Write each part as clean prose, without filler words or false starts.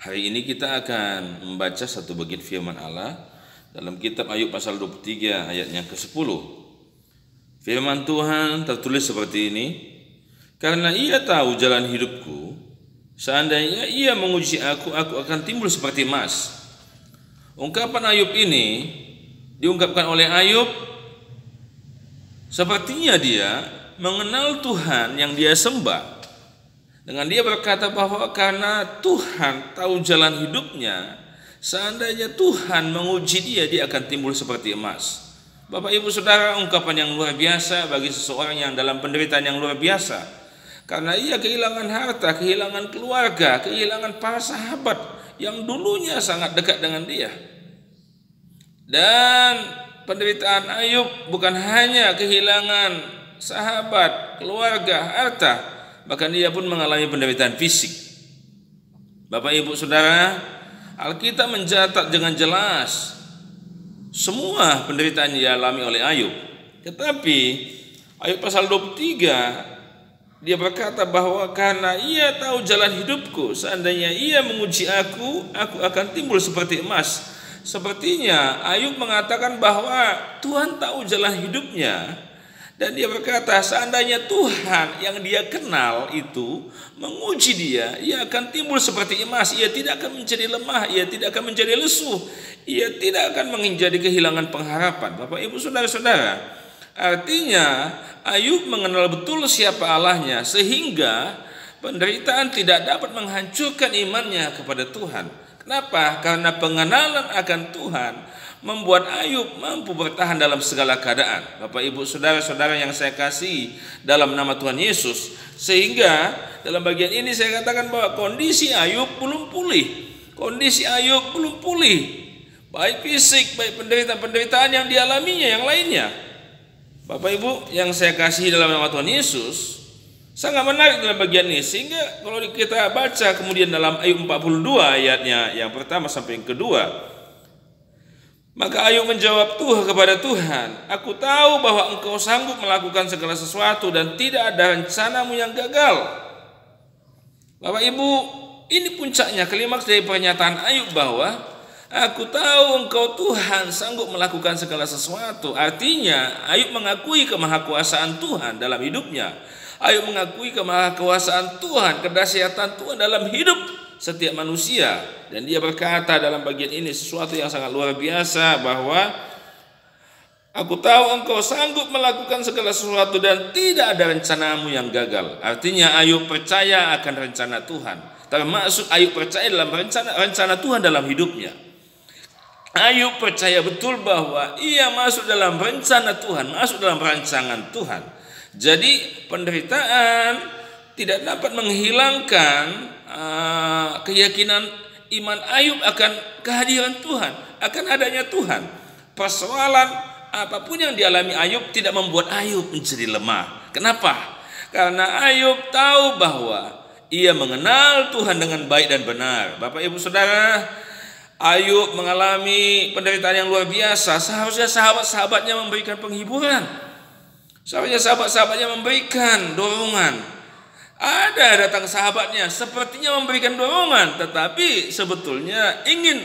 Hari ini kita akan membaca satu bagian firman Allah dalam kitab Ayub pasal 23 ayat yang ke-10. Firman Tuhan tertulis seperti ini, "Karena ia tahu jalan hidupku, seandainya ia menguji aku akan timbul seperti emas." Ungkapan Ayub ini diungkapkan oleh Ayub sepertinya dia mengenal Tuhan yang dia sembah. Dengan dia berkata bahwa karena Tuhan tahu jalan hidupnya, seandainya Tuhan menguji dia akan timbul seperti emas. Bapak Ibu Saudara, ungkapan yang luar biasa bagi seseorang yang dalam penderitaan yang luar biasa. Karena ia kehilangan harta, kehilangan keluarga, kehilangan para sahabat yang dulunya sangat dekat dengan dia. Dan penderitaan Ayub bukan hanya kehilangan sahabat, keluarga, harta, bahkan dia pun mengalami penderitaan fisik. Bapak Ibu Saudara, Alkitab mencatat dengan jelas semua penderitaan yang dialami oleh Ayub. Tetapi Ayub pasal 23 dia berkata bahwa karena ia tahu jalan hidupku, seandainya ia menguji aku akan timbul seperti emas. Sepertinya Ayub mengatakan bahwa Tuhan tahu jalan hidupnya, dan dia berkata seandainya Tuhan yang dia kenal itu menguji dia, ia akan timbul seperti emas. Ia tidak akan menjadi lemah, ia tidak akan menjadi lesuh, ia tidak akan menjadi kehilangan pengharapan. Bapak Ibu Saudara-saudara, artinya Ayub mengenal betul siapa Allahnya, sehingga penderitaan tidak dapat menghancurkan imannya kepada Tuhan. Kenapa? Karena pengenalan akan Tuhan membuat Ayub mampu bertahan dalam segala keadaan. Bapak Ibu Saudara-saudara yang saya kasih dalam nama Tuhan Yesus, sehingga dalam bagian ini saya katakan bahwa kondisi Ayub belum pulih. Kondisi Ayub belum pulih, baik fisik, baik penderitaan yang dialaminya yang lainnya. Bapak Ibu yang saya kasih dalam nama Tuhan Yesus, sangat menarik dalam bagian ini, sehingga kalau kita baca kemudian dalam Ayub 42 ayatnya yang pertama sampai yang kedua, maka Ayub menjawab kepada Tuhan, "Aku tahu bahwa Engkau sanggup melakukan segala sesuatu dan tidak ada rencanamu yang gagal." Bapak Ibu, ini puncaknya, klimaks dari pernyataan Ayub bahwa aku tahu Engkau Tuhan sanggup melakukan segala sesuatu. Artinya Ayub mengakui kemahakuasaan Tuhan dalam hidupnya. Ayub mengakui kemahakuasaan Tuhan, kedahsyatan Tuhan dalam hidup setiap manusia. Dan dia berkata dalam bagian ini sesuatu yang sangat luar biasa, bahwa aku tahu Engkau sanggup melakukan segala sesuatu dan tidak ada rencanamu yang gagal. Artinya Ayub percaya akan rencana Tuhan, termasuk Ayub percaya dalam rencana Tuhan dalam hidupnya. Ayub percaya betul bahwa ia masuk dalam rencana Tuhan, masuk dalam rancangan Tuhan. Jadi penderitaan tidak dapat menghilangkan keyakinan iman Ayub akan kehadiran Tuhan, akan adanya Tuhan. Persoalan apapun yang dialami Ayub tidak membuat Ayub menjadi lemah. Kenapa? Karena Ayub tahu bahwa ia mengenal Tuhan dengan baik dan benar. Bapak Ibu Saudara, Ayub mengalami penderitaan yang luar biasa. Seharusnya sahabat-sahabatnya memberikan penghiburan. Seharusnya sahabat-sahabatnya memberikan dorongan. Ada datang sahabatnya sepertinya memberikan dorongan, tetapi sebetulnya ingin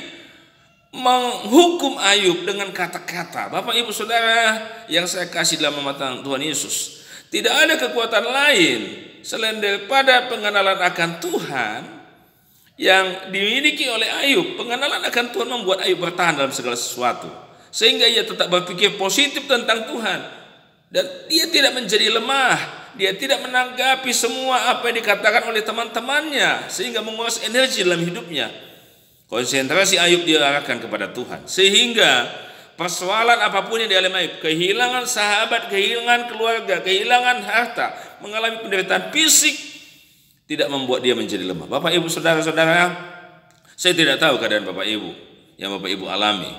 menghukum Ayub dengan kata-kata. Bapak Ibu Saudara yang saya kasih dalam nama Tuhan Yesus, tidak ada kekuatan lain selain daripada pengenalan akan Tuhan yang dimiliki oleh Ayub. Pengenalan akan Tuhan membuat Ayub bertahan dalam segala sesuatu, sehingga ia tetap berpikir positif tentang Tuhan. Dan dia tidak menjadi lemah, dia tidak menanggapi semua apa yang dikatakan oleh teman-temannya, sehingga menguras energi dalam hidupnya. Konsentrasi Ayub diarahkan kepada Tuhan, sehingga persoalan apapun yang dialami Ayub, kehilangan sahabat, kehilangan keluarga, kehilangan harta, mengalami penderitaan fisik, tidak membuat dia menjadi lemah. Bapak Ibu Saudara-saudara, saya tidak tahu keadaan Bapak Ibu yang Bapak Ibu alami.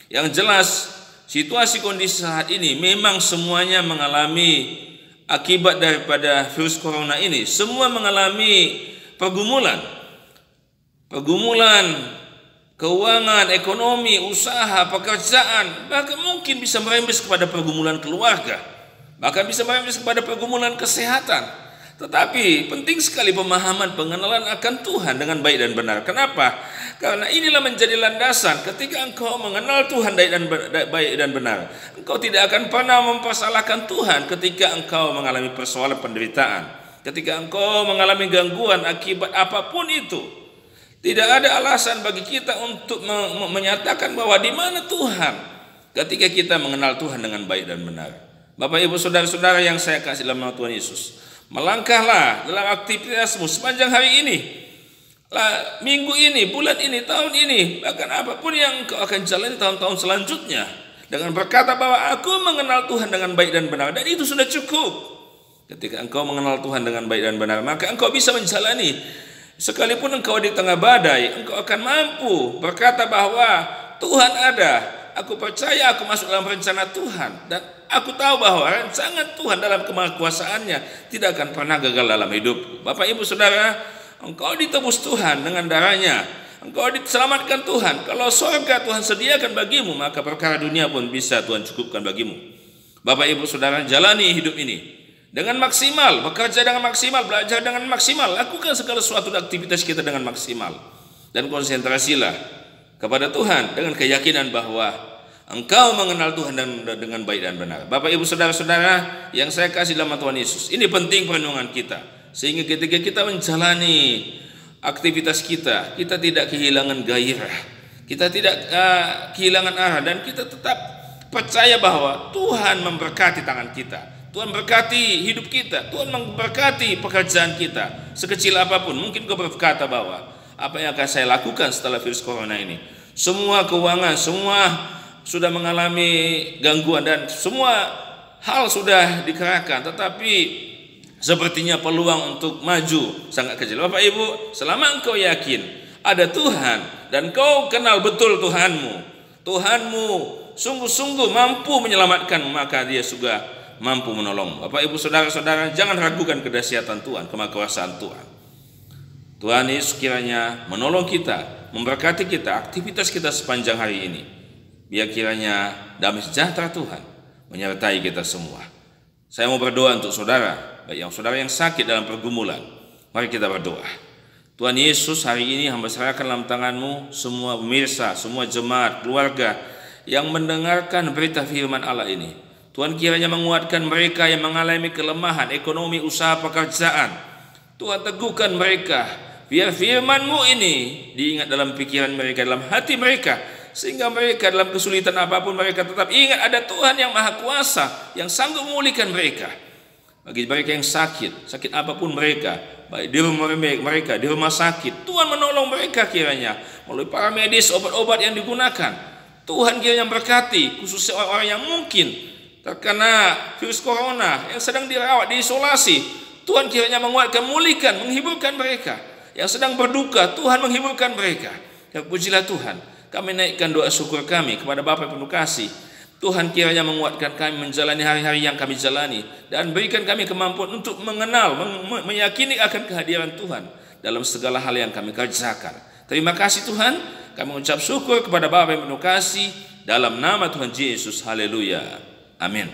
Yang jelas situasi kondisi saat ini memang semuanya mengalami akibat daripada virus corona ini. Semua mengalami pergumulan keuangan, ekonomi, usaha, pekerjaan, bahkan mungkin bisa merembes kepada pergumulan keluarga, bahkan bisa merembes kepada pergumulan kesehatan. Tetapi penting sekali pemahaman pengenalan akan Tuhan dengan baik dan benar. Kenapa? Karena inilah menjadi landasan ketika engkau mengenal Tuhan baik dan benar. Engkau tidak akan pernah mempersalahkan Tuhan ketika engkau mengalami persoalan penderitaan. Ketika engkau mengalami gangguan akibat apapun itu. Tidak ada alasan bagi kita untuk menyatakan bahwa di mana Tuhan ketika kita mengenal Tuhan dengan baik dan benar. Bapak Ibu saudara-saudara yang saya kasih dalam nama Tuhan Yesus, melangkahlah dalam aktivitasmu sepanjang hari ini, minggu ini, bulan ini, tahun ini, bahkan apapun yang engkau akan jalani tahun-tahun selanjutnya, dengan berkata bahwa aku mengenal Tuhan dengan baik dan benar, dan itu sudah cukup. Ketika engkau mengenal Tuhan dengan baik dan benar, maka engkau bisa menjalani. Sekalipun engkau di tengah badai, engkau akan mampu berkata bahwa Tuhan ada. Aku percaya aku masuk dalam rencana Tuhan, dan aku tahu bahwa rancangan Tuhan dalam kemahakuasaannya tidak akan pernah gagal dalam hidup. Bapak Ibu Saudara, engkau ditebus Tuhan dengan darahnya, engkau diselamatkan Tuhan. Kalau surga Tuhan sediakan bagimu, maka perkara dunia pun bisa Tuhan cukupkan bagimu. Bapak Ibu Saudara, jalani hidup ini dengan maksimal, bekerja dengan maksimal, belajar dengan maksimal, lakukan segala sesuatu aktivitas kita dengan maksimal, dan konsentrasilah kepada Tuhan dengan keyakinan bahwa engkau mengenal Tuhan dengan baik dan benar. Bapak Ibu saudara-saudara yang saya kasih dalam Tuhan Yesus, ini penting perenungan kita, sehingga ketika kita menjalani aktivitas kita, kita tidak kehilangan gairah, kita tidak kehilangan arah, dan kita tetap percaya bahwa Tuhan memberkati tangan kita, Tuhan berkati hidup kita, Tuhan memberkati pekerjaan kita, sekecil apapun. Mungkin kau berkata bahwa apa yang akan saya lakukan setelah virus corona ini? Semua keuangan, semua sudah mengalami gangguan dan semua hal sudah dikerahkan, tetapi sepertinya peluang untuk maju sangat kecil. Bapak Ibu, selama engkau yakin ada Tuhan dan kau kenal betul Tuhanmu sungguh-sungguh mampu menyelamatkan, maka Dia juga mampu menolong. Bapak Ibu saudara-saudara, jangan ragukan kedahsyatan Tuhan, kemahakuasaan Tuhan. Tuhan Yesus kiranya menolong kita, memberkati kita, aktivitas kita sepanjang hari ini. Biar kiranya damai sejahtera Tuhan menyertai kita semua. Saya mau berdoa untuk saudara, baik saudara yang sakit dalam pergumulan. Mari kita berdoa. Tuhan Yesus, hari ini hamba serahkan dalam tangan-Mu semua pemirsa, semua jemaat, keluarga yang mendengarkan berita firman Allah ini. Tuhan kiranya menguatkan mereka yang mengalami kelemahan ekonomi, usaha, pekerjaan. Tuhan teguhkan mereka. Biar firman-Mu ini diingat dalam pikiran mereka, dalam hati mereka, sehingga mereka dalam kesulitan apapun mereka tetap ingat ada Tuhan yang maha kuasa, yang sanggup memulihkan mereka. Bagi mereka yang sakit apapun mereka, baik di rumah mereka, di rumah sakit, Tuhan menolong mereka kiranya melalui para medis, obat-obat yang digunakan. Tuhan kiranya berkati khususnya orang-orang yang mungkin terkena virus corona, yang sedang dirawat, diisolasi. Tuhan kiranya menguatkan, memulihkan, menghiburkan mereka. Yang sedang berduka, Tuhan menghiburkan mereka. Ya, pujilah Tuhan. Kami naikkan doa syukur kami kepada Bapa yang penuh kasih. Tuhan kiranya menguatkan kami menjalani hari-hari yang kami jalani, dan berikan kami kemampuan untuk mengenal, meyakini akan kehadiran Tuhan dalam segala hal yang kami kerjakan. Terima kasih Tuhan. Kami mengucap syukur kepada Bapa yang penuh kasih dalam nama Tuhan Yesus. Haleluya. Amin.